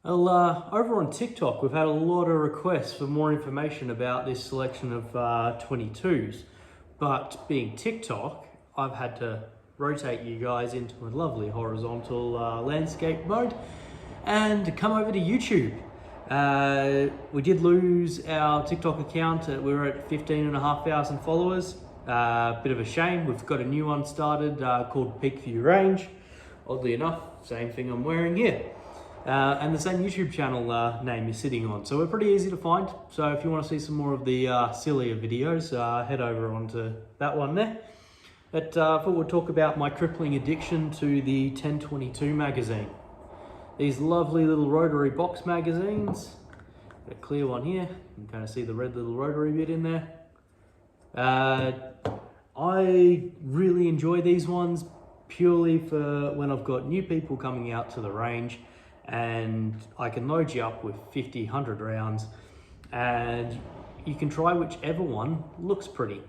Well, over on TikTok, we've had a lot of requests for more information about this selection of 22s. But being TikTok, I've had to rotate you guys into a lovely horizontal landscape mode and come over to YouTube. We did lose our TikTok account. We were at 15,500 followers. Bit of a shame. We've got a new one started called Peakview Range. Oddly enough, same thing I'm wearing here. And the same YouTube channel name is sitting on. So we're pretty easy to find. So if you want to see some more of the sillier videos, head over onto that one there. But I thought we'd talk about my crippling addiction to the 1022 magazine. These lovely little rotary box magazines. Got a clear one here. You can kind of see the red little rotary bit in there. I really enjoy these ones purely for when I've got new people coming out to the range, and I can load you up with 50, 100 rounds and you can try whichever one looks pretty.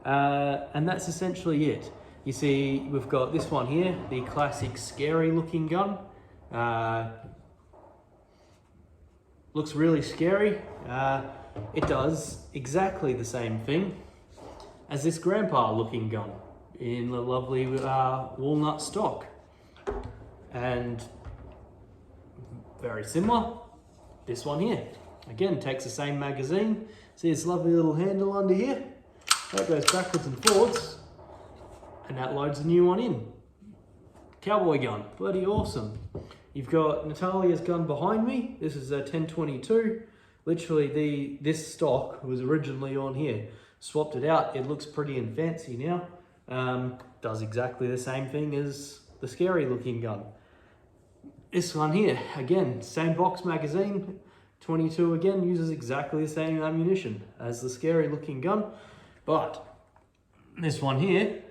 And that's essentially it. You see, we've got this one here, the classic scary looking gun. Looks really scary. It does exactly the same thing as this grandpa looking gun in the lovely walnut stock. And very similar, this one here. Again, takes the same magazine. See this lovely little handle under here? That goes backwards and forwards, and that loads the new one in. Cowboy gun, bloody awesome. You've got Natalia's gun behind me. This is a 1022. Literally, this stock was originally on here. Swapped it out. It looks pretty and fancy now. Does exactly the same thing as the scary looking gun. This one here, again, same box magazine, 22 again, uses exactly the same ammunition as the scary looking gun, but this one here,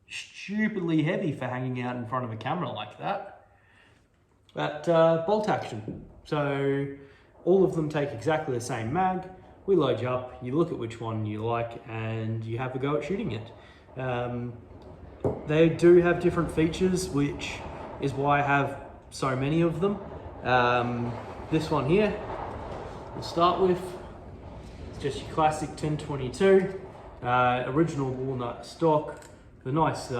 stupidly heavy for hanging out in front of a camera like that. But bolt action, so all of them take exactly the same mag. We load you up, you look at which one you like, and you have a go at shooting it. They do have different features, which is why I have so many of them. This one here, we'll start with. It's just your classic 1022, original walnut stock. The nice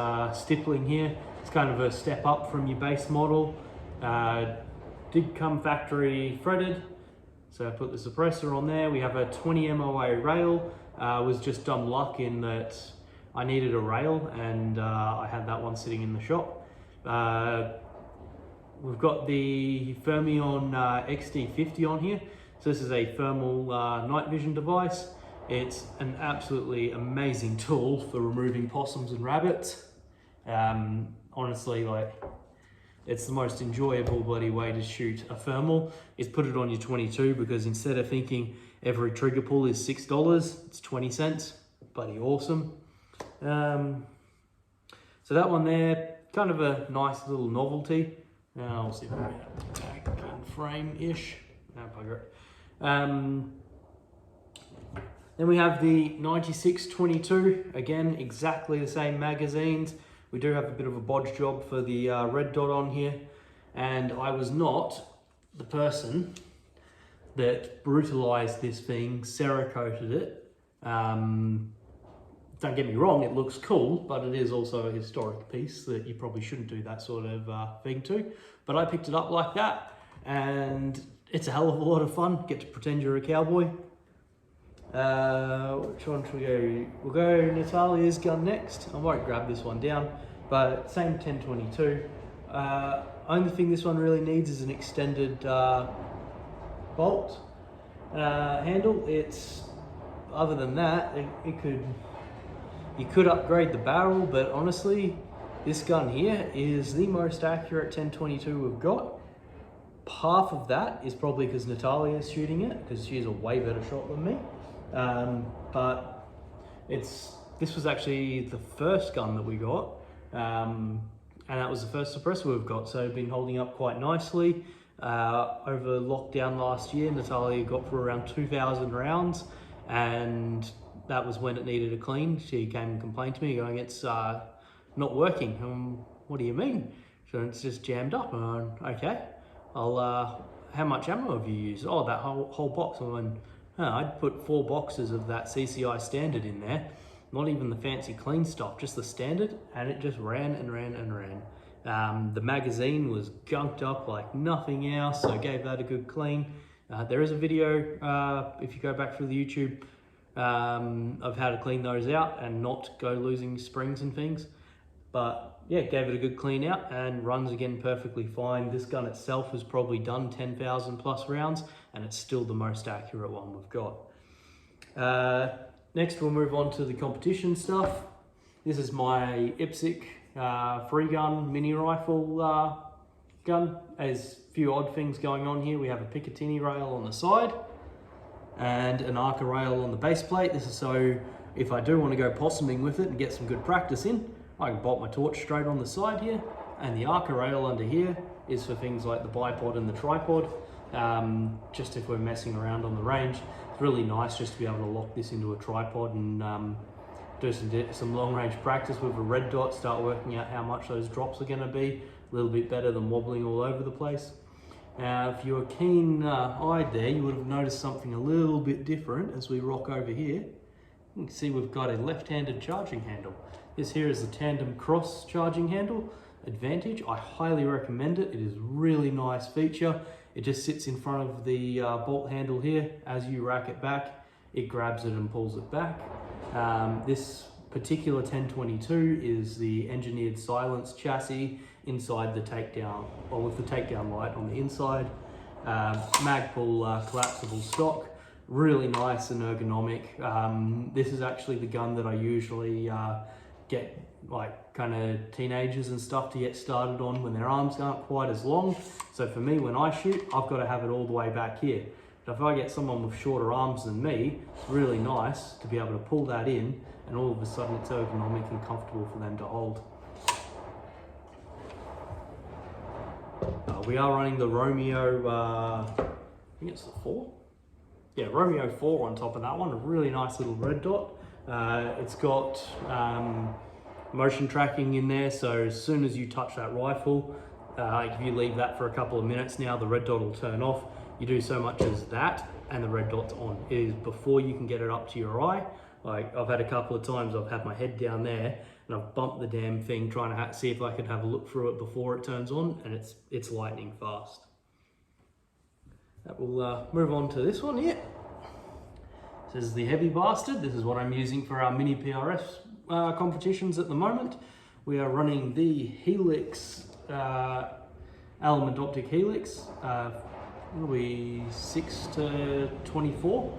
stippling here. It's kind of a step up from your base model. Did come factory threaded, so I put the suppressor on there. We have a 20 MOA rail. Was just dumb luck in that I needed a rail, and I had that one sitting in the shop. We've got the Fermion XD50 on here. So this is a thermal night vision device. It's an absolutely amazing tool for removing possums and rabbits. Honestly, like, it's the most enjoyable bloody way to shoot a thermal is put it on your 22, because instead of thinking every trigger pull is $6, it's 20 cents. Bloody awesome. So that one there, kind of a nice little novelty. I'll see if I can get it back in frame-ish. No, bugger it. Then we have the 9622. Again, exactly the same magazines. We do have a bit of a bodge job for the red dot on here. And I was not the person that brutalized this thing, Cerakoted it. Don't get me wrong, it looks cool, but it is also a historic piece that you probably shouldn't do that sort of thing to. But I picked it up like that, and it's a hell of a lot of fun. Get to pretend you're a cowboy. Which one should we go? We'll go Natalia's gun next. I might grab this one down, but same 1022. Only thing this one really needs is an extended bolt handle. It's, other than that, you could upgrade the barrel, but honestly, this gun here is the most accurate 1022 we've got. Half of that is probably because Natalia is shooting it, because she's a way better shot than me. But this was actually the first gun that we got, and that was the first suppressor we've got, so it's been holding up quite nicely. Over lockdown last year, Natalia got for around 2,000 rounds, and that was when it needed a clean. She came and complained to me going, it's not working. What do you mean? So it's just jammed up. And I'm, okay, I'll how much ammo have you used? Oh, that whole box. I went, oh, I'd put 4 boxes of that CCI standard in there, not even the fancy clean stuff, just the standard, and it just ran and ran and ran. The magazine was gunked up like nothing else, so I gave that a good clean. There is a video, if you go back through the YouTube, of how to clean those out and not go losing springs and things. But yeah, gave it a good clean out and runs again perfectly fine. This gun itself has probably done 10,000 plus rounds, and it's still the most accurate one we've got. Next we'll move on to the competition stuff. This is my IPSC free gun mini rifle gun. There's a few odd things going on here. We have a Picatinny rail on the side and an Arca rail on the base plate. This is so if I do want to go possuming with it and get some good practice in, I can bolt my torch straight on the side here, and the Arca rail under here is for things like the bipod and the tripod, just if we're messing around on the range. It's really nice just to be able to lock this into a tripod and do some long range practice with a red dot, start working out how much those drops are going to be, a little bit better than wobbling all over the place. If you were keen-eyed there, you would have noticed something a little bit different as we rock over here. You can see we've got a left-handed charging handle. This here is the tandem cross charging handle advantage. I highly recommend it. It is a really nice feature. It just sits in front of the bolt handle here. As you rack it back, it grabs it and pulls it back. This particular 1022 is the engineered silence chassis inside the takedown, or with the takedown light on the inside. Magpul collapsible stock, really nice and ergonomic. This is actually the gun that I usually get like kind of teenagers and stuff to get started on when their arms aren't quite as long. So for me, when I shoot, I've got to have it all the way back here. But if I get someone with shorter arms than me, it's really nice to be able to pull that in, and all of a sudden it's ergonomic and comfortable for them to hold. We are running the Romeo, I think it's the 4? Yeah, Romeo 4 on top of that one, a really nice little red dot. It's got motion tracking in there, so as soon as you touch that rifle, if you leave that for a couple of minutes now, the red dot will turn off. You do so much as that and the red dot's on. It is before you can get it up to your eye. Like I've had a couple of times I've had my head down there and I've bumped the damn thing trying to see if I could have a look through it before it turns on, and it's lightning fast. That will move on to this one here. This is the heavy bastard. This is what I'm using for our mini PRS competitions at the moment. We are running the Helix, element optic Helix. It'll be 6 to 24.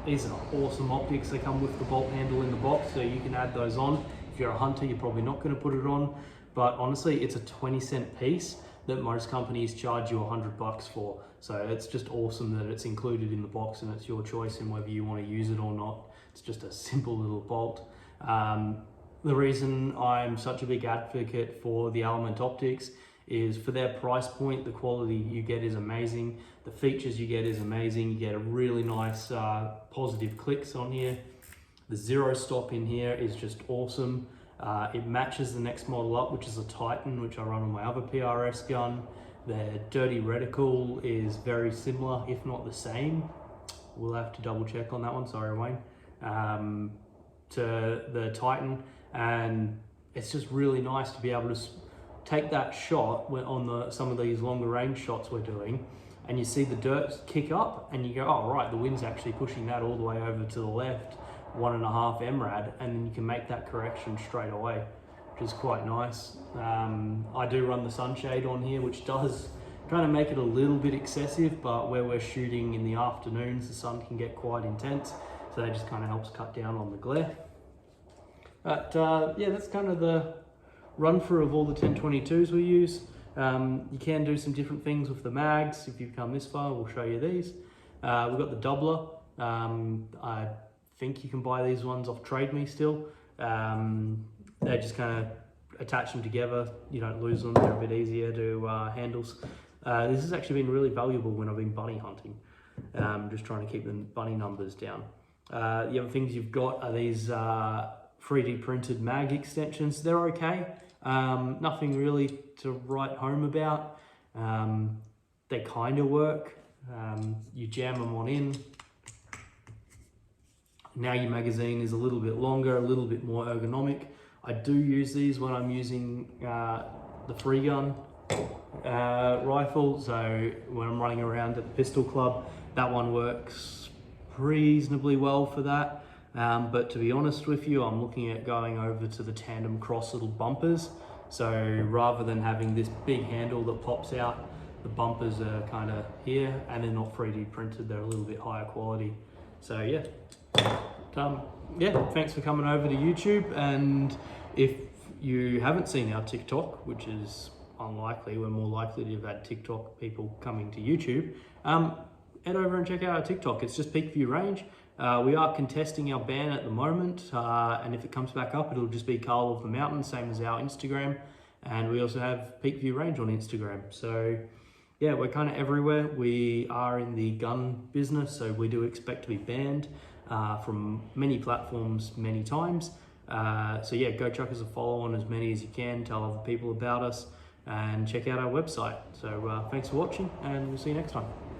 These are awesome optics. They come with the bolt handle in the box, so you can add those on. If you're a hunter, you're probably not going to put it on, but honestly, it's a 20-cent piece that most companies charge you $100 for. So it's just awesome that it's included in the box, and it's your choice in whether you want to use it or not. It's just a simple little bolt. The reason I'm such a big advocate for the Element Optics is for their price point, the quality you get is amazing. The features you get is amazing. You get a really nice positive clicks on here. The zero stop in here is just awesome. It matches the next model up, which is a Titan, which I run on my other PRS gun. The dirty reticle is very similar, if not the same. We'll have to double check on that one, sorry Wayne. To the Titan, and it's just really nice to be able to take that shot on some of these longer range shots we're doing, and you see the dirt kick up and you go, oh right, the wind's actually pushing that all the way over to the left, 1.5 MRAD, and then you can make that correction straight away, which is quite nice. I do run the sunshade on here, which does kind of make it a little bit excessive, but where we're shooting in the afternoons, the sun can get quite intense, so that just kind of helps cut down on the glare. But yeah, that's kind of the run through of all the 1022s we use. You can do some different things with the mags. If you've come this far, we'll show you these. We've got the doubler. I think you can buy these ones off Trade Me still. They just kind of attach them together. You don't lose them, they're a bit easier to handles. This has actually been really valuable when I've been bunny hunting. Just trying to keep the bunny numbers down. The other things you've got are these 3D printed mag extensions. They're okay. Nothing really to write home about. they kind of work. You jam them on in. Now your magazine is a little bit longer, a little bit more ergonomic. I do use these when I'm using the free gun rifle. So when I'm running around at the pistol club, that one works reasonably well for that. But to be honest with you, I'm looking at going over to the tandem cross little bumpers. So rather than having this big handle that pops out, the bumpers are kind of here and they're not 3D printed. They're a little bit higher quality. So yeah. Thanks for coming over to YouTube, and if you haven't seen our TikTok, which is unlikely, we're more likely to have had TikTok people coming to YouTube, head over and check out our TikTok. It's just Peak View Range. We are contesting our ban at the moment, and if it comes back up, it'll just be Carl of the Mountain, same as our Instagram, and we also have Peak View Range on Instagram. So yeah, we're kind of everywhere. We are in the gun business, so we do expect to be banned from many platforms many times. So yeah, go chuck us a follow on as many as you can, tell other people about us, and check out our website. So thanks for watching, and we'll see you next time.